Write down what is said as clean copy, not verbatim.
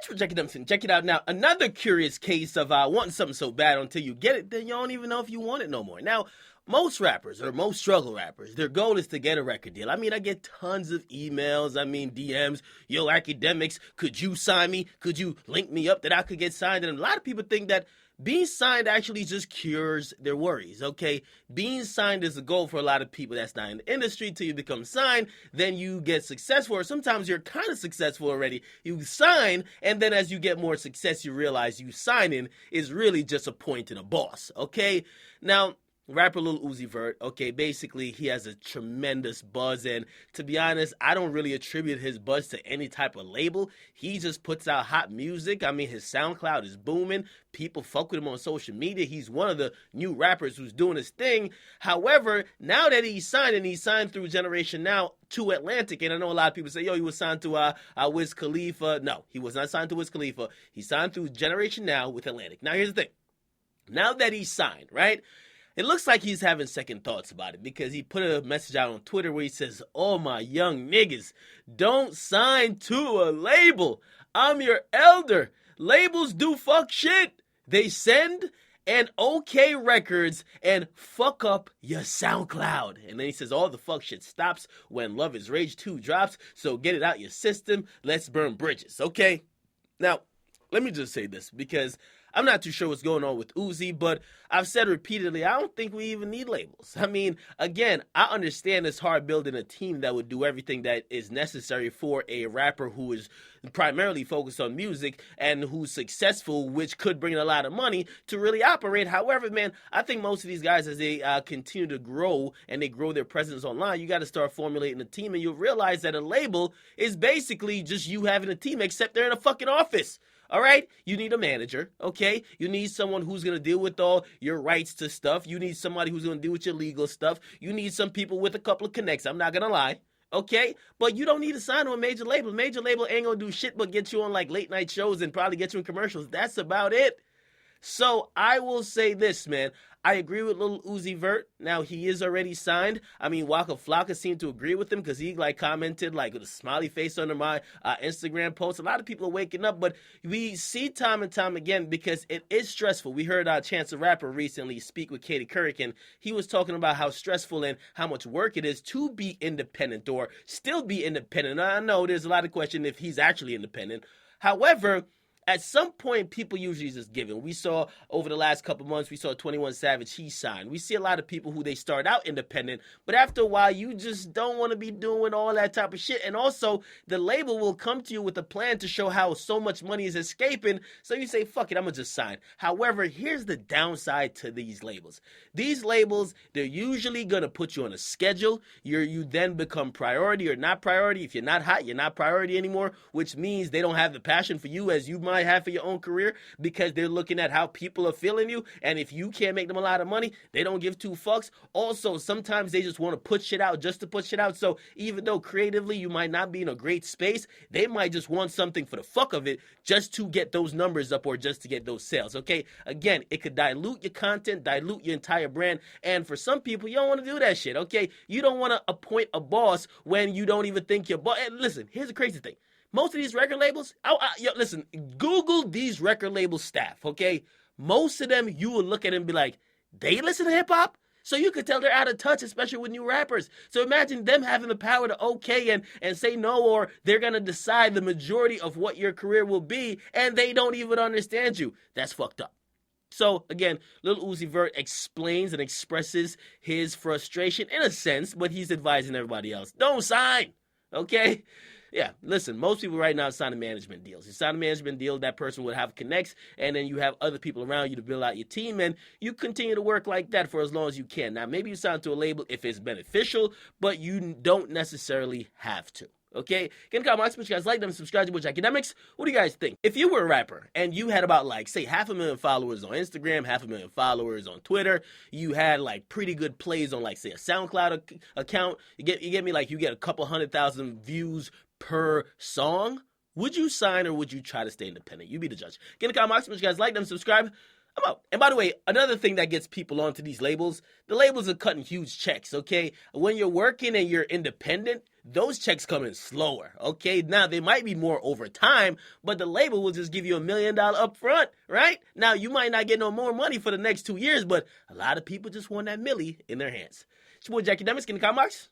much for checking them. Check it out now. Another curious case of wanting something so bad until you get it, then you don't even know if you want it no more. Now, most rappers, or most struggle rappers, their goal is to get a record deal. I mean, I get tons of emails, DMs, yo, Akademiks, could you sign me? Could you link me up that I could get signed? And a lot of people think that being signed actually just cures their worries, okay? Being signed is a goal for a lot of people that's not in the industry. Till you become signed, then you get successful, or sometimes you're kind of successful already. You sign, and then as you get more success, you realize you signing is really just appointing a boss, okay? Now, rapper Lil Uzi Vert, okay, basically he has a tremendous buzz, and to be honest, I don't really attribute his buzz to any type of label. He just puts out hot music. I mean, his SoundCloud is booming. People fuck with him on social media. He's one of the new rappers who's doing his thing. However, now that he's signed, and he's signed through Generation Now to Atlantic, and I know a lot of people say, yo, he was signed to Wiz Khalifa. No, he was not signed to Wiz Khalifa. He signed through Generation Now with Atlantic. Now, here's the thing. Now that he's signed, right? It looks like he's having second thoughts about it, because he put a message out on Twitter where he says, oh, my young niggas, don't sign to a label. I'm your elder. Labels do fuck shit. They send and okay records and fuck up your SoundCloud. And then he says all the fuck shit stops when Love is Rage 2 drops, so get it out your system. Let's burn bridges, okay? Now, let me just say this, because I'm not too sure what's going on with Uzi, but I've said repeatedly, I don't think we even need labels. I mean, again, I understand it's hard building a team that would do everything that is necessary for a rapper who is primarily focused on music and who's successful, which could bring in a lot of money to really operate. However, man, I think most of these guys, as they continue to grow and they grow their presence online, you got to start formulating a team, and you'll realize that a label is basically just you having a team, except they're in a fucking office. All right? You need a manager, okay? You need someone who's going to deal with all your rights to stuff. You need somebody who's going to deal with your legal stuff. You need some people with a couple of connects. I'm not going to lie, okay? But you don't need to sign to a major label. Major label ain't going to do shit but get you on, like, late night shows and probably get you in commercials. That's about it. So I will say this, man. I agree with Lil Uzi Vert. Now, he is already signed. I mean, Waka Flocka seemed to agree with him, because he, commented, with a smiley face under my Instagram post. A lot of people are waking up, but we see time and time again, because it is stressful. We heard Chance the Rapper recently speak with Katie Couric, and he was talking about how stressful and how much work it is to be independent, or still be independent. Now, I know there's a lot of question if he's actually independent. However, at some point, people usually just give in. We saw over the last couple months, we saw 21 Savage, he signed. We see a lot of people who they start out independent, but after a while, you just don't want to be doing all that type of shit. And also, the label will come to you with a plan to show how so much money is escaping, so you say, fuck it, I'm going to just sign. However, here's the downside to these labels. These labels, they're usually going to put you on a schedule. You then become priority or not priority. If you're not hot, you're not priority anymore, which means they don't have the passion for you as you might have for your own career, because they're looking at how people are feeling you, and if you can't make them a lot of money, they don't give two fucks. Also, sometimes they just want to put shit out just to put shit out, so even though creatively you might not be in a great space, they might just want something for the fuck of it just to get those numbers up or just to get those sales, okay? Again, it could dilute your content, dilute your entire brand, and for some people, you don't want to do that shit, okay? You don't want to appoint a boss when you don't even think you're boss. And listen, here's the crazy thing. Most of these record labels, listen, Google these record label staff, okay? Most of them, you will look at them and be like, they listen to hip-hop? So you could tell they're out of touch, especially with new rappers. So imagine them having the power to okay and say no, or they're going to decide the majority of what your career will be, and they don't even understand you. That's fucked up. So, again, Lil Uzi Vert explains and expresses his frustration in a sense, but he's advising everybody else, don't sign, okay? Yeah, listen, most people right now sign management deals. You sign a management deal, that person would have connects, and then you have other people around you to build out your team, and you continue to work like that for as long as you can. Now, maybe you sign to a label if it's beneficial, but you don't necessarily have to. Okay? Get in the comments, but you guys like them, subscribe to Akademiks. What do you guys think? If you were a rapper and you had about, say 500,000 followers on Instagram, 500,000 followers on Twitter, you had pretty good plays on say a SoundCloud account, you get me you get a couple 100,000 views per song, would you sign or would you try to stay independent? You be the judge. Get in the comments, but you guys like them, subscribe. I'm out. And by the way, another thing that gets people onto these labels, the labels are cutting huge checks, okay? When you're working and you're independent, those checks come in slower, okay? Now, they might be more over time, but the label will just give you $1 million up front, right? Now, you might not get no more money for the next 2 years, but a lot of people just want that milli in their hands. It's your boy, Akademiks, in the comment box.